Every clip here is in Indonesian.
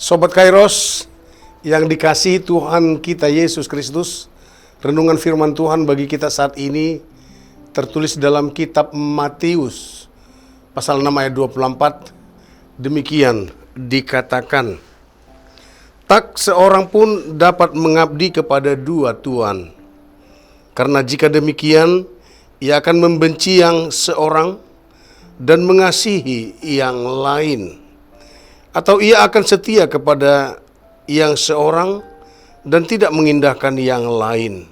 Sobat Kairos yang dikasihi Tuhan kita Yesus Kristus, renungan firman Tuhan bagi kita saat ini tertulis dalam kitab Matius pasal 6 ayat 24. Demikian dikatakan, tak seorang pun dapat mengabdi kepada dua tuan, karena jika demikian ia akan membenci yang seorang dan mengasihi yang lain, atau ia akan setia kepada yang seorang dan tidak mengindahkan yang lain.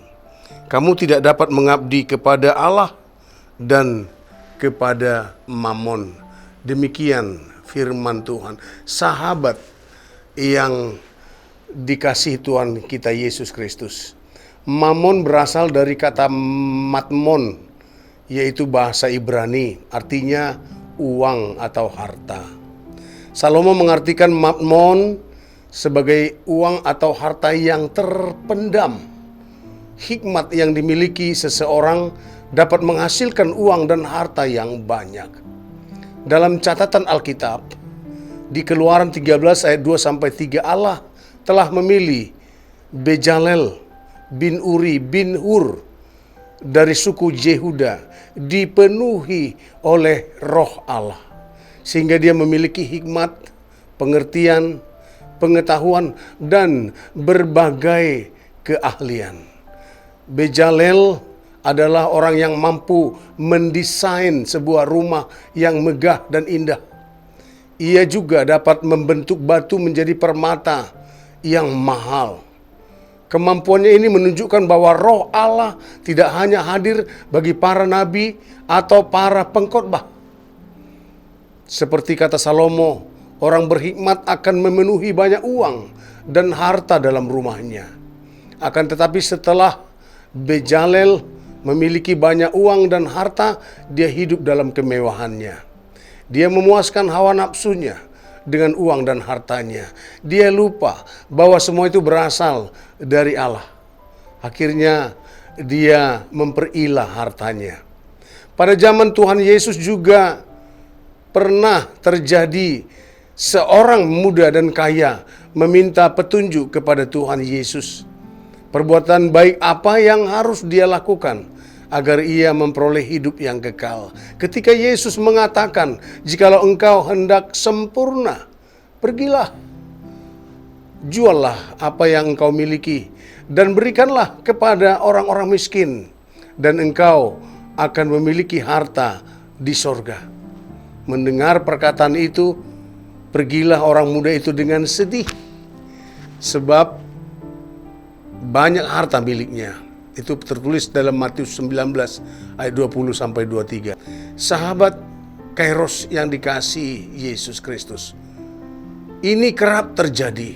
Kamu tidak dapat mengabdi kepada Allah dan kepada Mammon. Demikian firman Tuhan. Sahabat yang dikasihi Tuhan kita Yesus Kristus, Mammon berasal dari kata matmon, yaitu bahasa Ibrani, artinya uang atau harta. Salomo mengartikan matmon sebagai uang atau harta yang terpendam. Hikmat yang dimiliki seseorang dapat menghasilkan uang dan harta yang banyak. Dalam catatan Alkitab, di Keluaran 13 ayat 2-3, Allah telah memilih Bezalel bin Uri bin Hur dari suku Yehuda, dipenuhi oleh Roh Allah, sehingga dia memiliki hikmat, pengertian, pengetahuan, dan berbagai keahlian. Bezalel adalah orang yang mampu mendesain sebuah rumah yang megah dan indah. Ia juga dapat membentuk batu menjadi permata yang mahal. Kemampuannya ini menunjukkan bahwa Roh Allah tidak hanya hadir bagi para nabi atau para pengkhotbah. Seperti kata Salomo, orang berhikmat akan memenuhi banyak uang dan harta dalam rumahnya. Akan tetapi setelah Bezalel memiliki banyak uang dan harta, dia hidup dalam kemewahannya. Dia memuaskan hawa nafsunya dengan uang dan hartanya. Dia lupa bahwa semua itu berasal dari Allah. Akhirnya dia memperilah hartanya. Pada zaman Tuhan Yesus juga pernah terjadi seorang muda dan kaya meminta petunjuk kepada Tuhan Yesus. Perbuatan baik apa yang harus dia lakukan agar ia memperoleh hidup yang kekal? Ketika Yesus mengatakan, jikalau engkau hendak sempurna, pergilah, juallah apa yang engkau miliki dan berikanlah kepada orang-orang miskin, dan engkau akan memiliki harta di sorga. Mendengar perkataan itu, pergilah orang muda itu dengan sedih, sebab banyak harta miliknya. Itu tertulis dalam Matius 19 ayat 20-23. Sahabat Kairos yang dikasihi Yesus Kristus, ini kerap terjadi.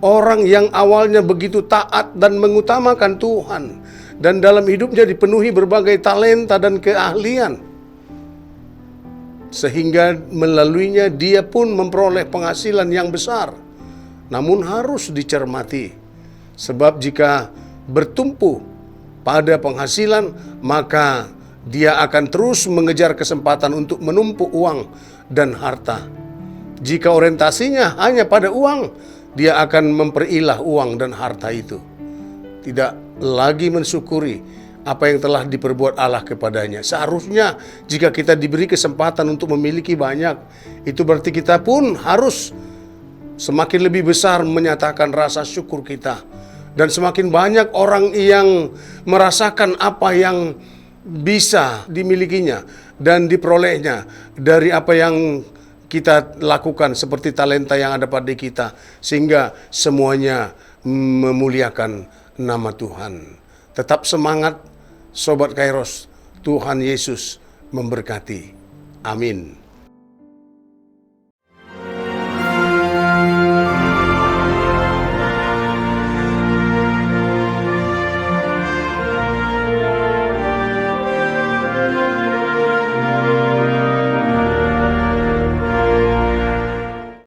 Orang yang awalnya begitu taat dan mengutamakan Tuhan, dan dalam hidupnya dipenuhi berbagai talenta dan keahlian, sehingga melaluinya dia pun memperoleh penghasilan yang besar. Namun harus dicermati, sebab jika bertumpu pada penghasilan, maka dia akan terus mengejar kesempatan untuk menumpuk uang dan harta. Jika orientasinya hanya pada uang, dia akan memperilah uang dan harta itu, tidak lagi mensyukuri apa yang telah diperbuat Allah kepadanya. Seharusnya jika kita diberi kesempatan untuk memiliki banyak, itu berarti kita pun harus semakin lebih besar menyatakan rasa syukur kita. Dan semakin banyak orang yang merasakan apa yang bisa dimilikinya dan diperolehnya dari apa yang kita lakukan, seperti talenta yang ada pada kita, sehingga semuanya memuliakan nama Tuhan. Tetap semangat, Sobat Kairos. Tuhan Yesus memberkati. Amin.